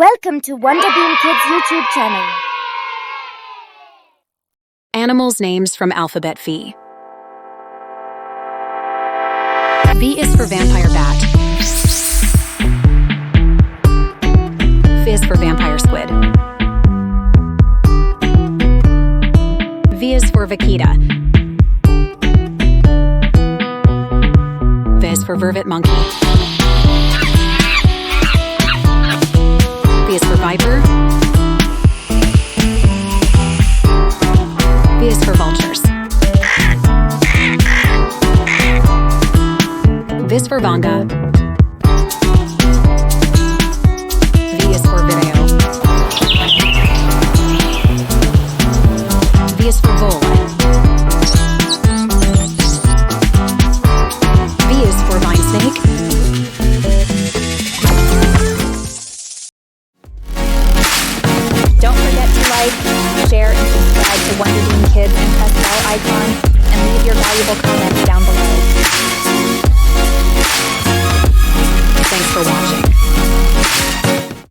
Welcome to Wonderbeam Kids YouTube channel. Animals' names from alphabet V. V is for vampire bat. V is for vampire squid. V is for vaquita. V is for vervet monkey. V is for viper. V is for vultures. V is for vanga. V is for video. V is for vole. V is for vine snake. Don't forget to like, share, and subscribe to Wonderbeam Kids and press the bell icon, and leave your valuable comments down below.